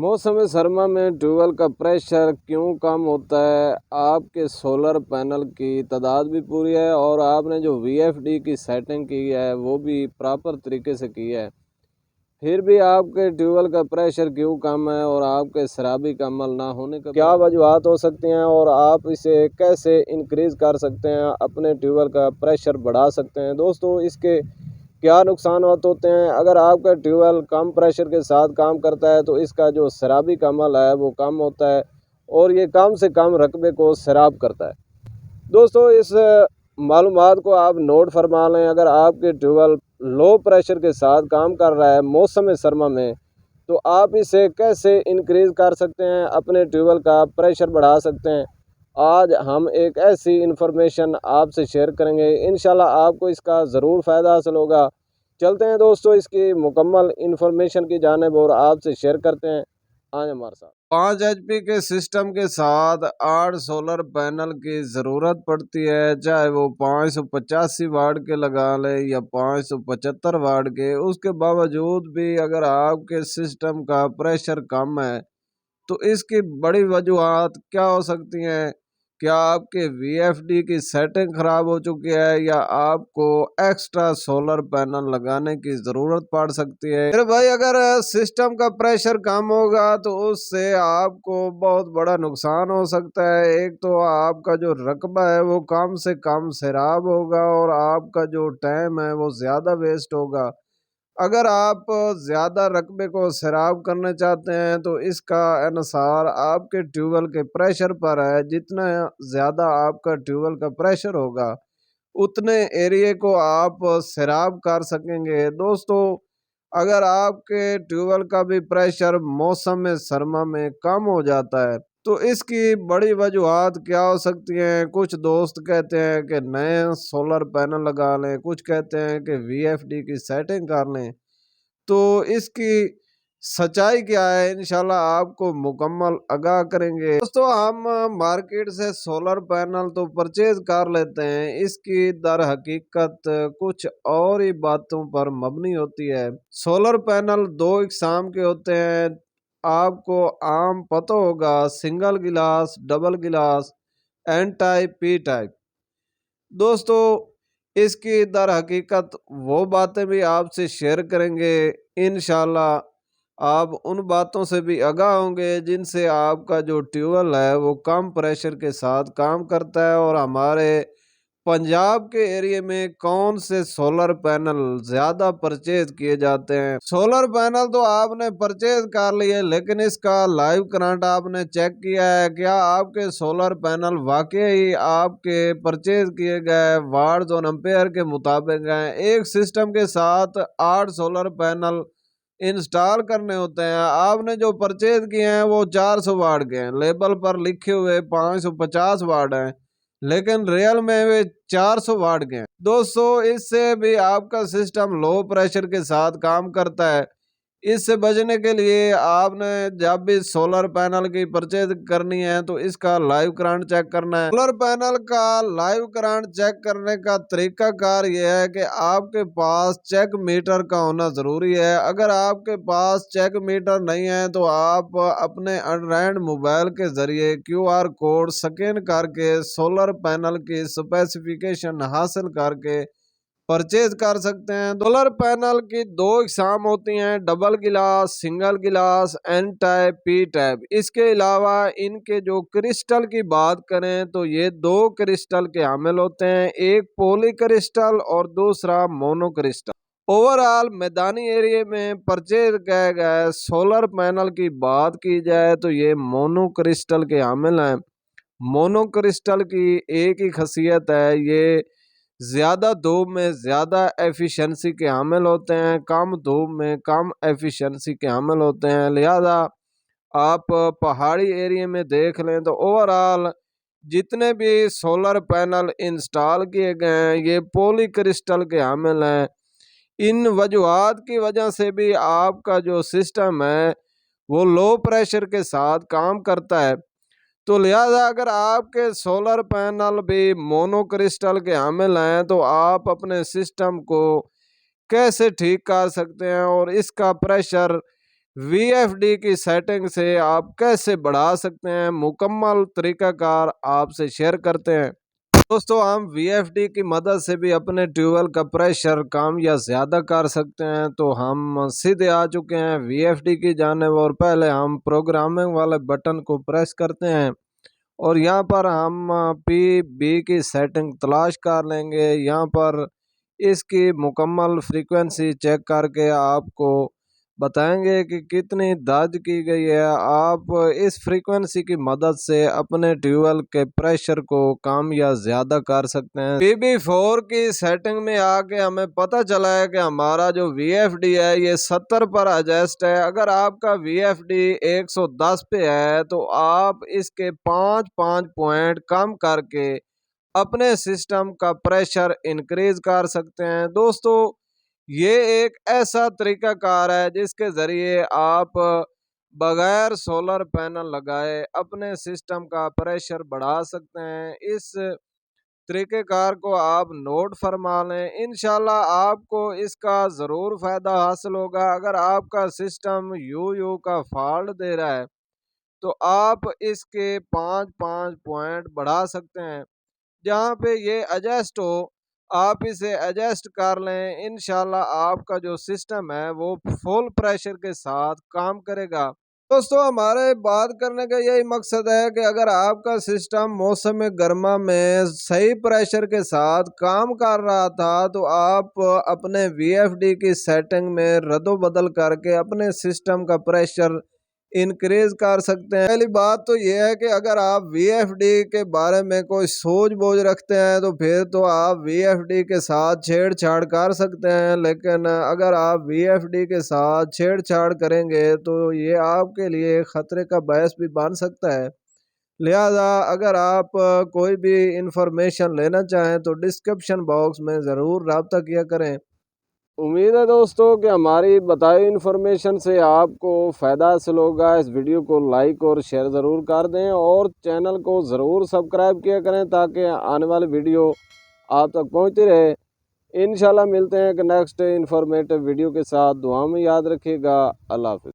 मौसम सरमा में ट्यूबवेल का प्रेशर क्यों कम होता है? आपके सोलर पैनल की तादाद भी पूरी है और आपने जो वीएफडी की सेटिंग की है वो भी प्रॉपर तरीके से की है, फिर भी आपके ट्यूबवेल का प्रेशर क्यों कम है और आपके शराबी का अमल ना होने का क्या वजूहत हो सकती हैं और आप इसे कैसे इंक्रीज़ कर सकते हैं, अपने ट्यूबवेल का प्रेशर बढ़ा सकते हैं? दोस्तों, इसके क्या नुकसान होते हैं? अगर आपका ट्यूबवेल कम प्रेशर के साथ काम करता है तो इसका जो शराबी का अमल है वो कम होता है और ये कम से कम रकबे को शराब करता है। दोस्तों, इस मालूमात को आप नोट फरमा लें। अगर आपके ट्यूबवेल लो प्रेशर के साथ काम कर रहा है मौसम सरमा में, तो आप इसे कैसे इंक्रीज़ कर सकते हैं, अपने ट्यूबवेल का प्रेशर बढ़ा सकते हैं। आज हम एक ऐसी इन्फॉर्मेशन आपसे शेयर करेंगे, इंशाल्लाह आपको इसका ज़रूर फ़ायदा हासिल होगा। चलते हैं दोस्तों इसकी मुकम्मल इन्फॉर्मेशन की जानिब और आपसे शेयर करते हैं। आज हमारे साथ 5 HP के सिस्टम के साथ 8 सोलर पैनल की ज़रूरत पड़ती है, चाहे वो 585 वाट के लगा लें या 575 वाट के। उसके बावजूद भी अगर आपके सिस्टम का प्रेशर कम है तो इसकी बड़ी वजूहत क्या हो सकती हैं? क्या आपके वीएफडी की सेटिंग ख़राब हो चुकी है या आपको एक्स्ट्रा सोलर पैनल लगाने की ज़रूरत पड़ सकती है? फिर भाई, अगर सिस्टम का प्रेशर कम होगा तो उससे आपको बहुत बड़ा नुकसान हो सकता है। एक तो आपका जो रकबा है वो कम से कम सैराब होगा और आपका जो टाइम है वो ज़्यादा वेस्ट होगा। अगर आप ज़्यादा रकबे को सैराब करना चाहते हैं तो इसका इन्हिसार आपके ट्यूबवेल के प्रेशर पर है। जितना ज़्यादा आपका ट्यूबवेल का प्रेशर होगा उतने एरिए को आप सैराब कर सकेंगे। दोस्तों, अगर आपके ट्यूबवेल का भी प्रेशर मौसम सरमा में कम हो जाता है तो इसकी बड़ी वजूहत क्या हो सकती हैं? कुछ दोस्त कहते हैं कि नए सोलर पैनल लगा लें, कुछ कहते हैं कि वीएफडी की सेटिंग कर लें। तो इसकी सच्चाई क्या है, इंशाल्लाह आपको मुकम्मल आगाह करेंगे। दोस्तों, हम मार्केट से सोलर पैनल तो परचेज कर लेते हैं, इसकी दर हकीकत कुछ और ही बातों पर मबनी होती है। सोलर पैनल दो इकसाम के होते हैं, आपको आम पता होगा, सिंगल गिलास, डबल गिलास, एन टाइप, पी टाइप। दोस्तों, इसकी दर हकीकत वो बातें भी आपसे शेयर करेंगे। इंशाल्लाह आप उन बातों से भी आगाह होंगे जिनसे आपका जो ट्यूबवेल है वो कम प्रेशर के साथ काम करता है और हमारे पंजाब के एरिया में कौन से सोलर पैनल ज़्यादा परचेज किए जाते हैं। सोलर पैनल तो आपने परचेज कर लिए, लेकिन इसका लाइव करंट आपने चेक किया है? क्या आपके सोलर पैनल वाकई आपके परचेज किए गए वाट्स और एम्पेयर के मुताबिक हैं? एक सिस्टम के साथ 8 सोलर पैनल इंस्टॉल करने होते हैं। आपने जो परचेज किए हैं वो 400 वाट के हैं, लेबल पर लिखे हुए 550 वाट हैं, लेकिन रियल में वे 400 वाट के हैं। दोस्तों, इससे भी आपका सिस्टम लो प्रेशर के साथ काम करता है। इससे बचने के लिए आपने जब भी सोलर पैनल की परचेज करनी है तो इसका लाइव करंट चेक करना है। सोलर पैनल का लाइव करंट चेक करने का तरीका कार यह है कि आपके पास चेक मीटर का होना जरूरी है। अगर आपके पास चेक मीटर नहीं है तो आप अपने एंड्रॉइड मोबाइल के जरिए QR कोड स्कैन करके सोलर पैनल की स्पेसिफिकेशन हासिल करके परचेज कर सकते हैं। सोलर पैनल की दो इकसाम होती हैं, डबल गिलास, सिंगल गिलास, एन टाइप, पी टाइप। इसके अलावा इनके जो क्रिस्टल की बात करें तो ये दो क्रिस्टल के हामिल होते हैं, एक पॉली क्रिस्टल और दूसरा मोनो क्रिस्टल। ओवरऑल मैदानी एरिया में परचेज किए गए सोलर पैनल की बात की जाए तो ये मोनो क्रिस्टल के हामिल हैं। मोनो क्रिस्टल की एक ही खासियत है, ये ज़्यादा धूप में ज़्यादा एफिशिएंसी के हामिल होते हैं, कम धूप में कम एफिशिएंसी के हामिल होते हैं। लिहाजा आप पहाड़ी एरिया में देख लें तो ओवरऑल जितने भी सोलर पैनल इंस्टॉल किए गए हैं ये पॉली क्रिस्टल के हामिल हैं। इन वजूहात की वजह से भी आपका जो सिस्टम है वो लो प्रेशर के साथ काम करता है। तो लिहाजा अगर आपके सोलर पैनल भी मोनो क्रिस्टल के हामिल हैं तो आप अपने सिस्टम को कैसे ठीक कर सकते हैं और इसका प्रेशर وی ایف ڈی کی سیٹنگ سے آپ کیسے بڑھا سکتے ہیں، مکمل طریقہ کار آپ سے شیئر کرتے ہیں۔ دوستو ہم وی ایف ڈی کی مدد سے بھی اپنے ٹیوب ویل کا پریشر کم یا زیادہ کر سکتے ہیں۔ تو ہم سیدھے آ چکے ہیں وی ایف ڈی کی جانب، اور پہلے ہم پروگرامنگ والے بٹن کو پریس کرتے ہیں اور یہاں پر ہم پی بی کی سیٹنگ تلاش کر لیں گے۔ یہاں پر اس کی مکمل فریکوینسی چیک کر کے آپ کو بتائیں گے کہ کتنی درج کی گئی ہے۔ آپ اس فریکوینسی کی مدد سے اپنے ٹیوب ویل کے پریشر کو کم یا زیادہ کر سکتے ہیں۔ پی بی 4 کی سیٹنگ میں آ کے ہمیں پتہ چلا ہے کہ ہمارا جو وی ایف ڈی ہے یہ 70 پر ایڈجسٹ ہے۔ اگر آپ کا وی ایف ڈی 110 پہ ہے تو آپ اس کے 5 پوائنٹ کم کر کے اپنے سسٹم کا پریشر انکریز کر سکتے ہیں۔ دوستو یہ ایک ایسا طریقہ کار ہے جس کے ذریعے آپ بغیر سولر پینل لگائے اپنے سسٹم کا پریشر بڑھا سکتے ہیں۔ اس طریقہ کار کو آپ نوٹ فرما لیں، انشاءاللہ آپ کو اس کا ضرور فائدہ حاصل ہوگا۔ اگر آپ کا سسٹم یو کا فالٹ دے رہا ہے تو آپ اس کے 5 پوائنٹ بڑھا سکتے ہیں۔ جہاں پہ یہ ایڈجسٹ ہو آپ اسے ایڈجسٹ کر لیں، انشاءاللہ آپ کا جو سسٹم ہے وہ فل پریشر کے ساتھ کام کرے گا۔ دوستو ہمارے بات کرنے کا یہی مقصد ہے کہ اگر آپ کا سسٹم موسم گرما میں صحیح پریشر کے ساتھ کام کر رہا تھا تو آپ اپنے وی ایف ڈی کی سیٹنگ میں رد و بدل کر کے اپنے سسٹم کا پریشر انکریز کر سکتے ہیں۔ پہلی بات تو یہ ہے کہ اگر آپ وی ایف ڈی کے بارے میں کوئی سوچ بوجھ رکھتے ہیں تو پھر تو آپ وی ایف ڈی کے ساتھ چھیڑ چھاڑ کر سکتے ہیں، لیکن اگر آپ وی ایف ڈی کے ساتھ چھیڑ چھاڑ کریں گے تو یہ آپ کے لیے خطرے کا باعث بھی بن سکتا ہے۔ لہذا اگر آپ کوئی بھی انفارمیشن لینا چاہیں تو ڈسکرپشن باکس میں ضرور رابطہ کیا کریں۔ امید ہے دوستو کہ ہماری بتائی انفارمیشن سے آپ کو فائدہ حاصل ہوگا۔ اس ویڈیو کو لائک اور شیئر ضرور کر دیں اور چینل کو ضرور سبسکرائب کیا کریں تاکہ آنے والی ویڈیو آپ تک پہنچتی رہے۔ انشاءاللہ ملتے ہیں کہ نیکسٹ انفارمیٹیو ویڈیو کے ساتھ۔ دعا میں یاد رکھیے گا۔ اللہ حافظ۔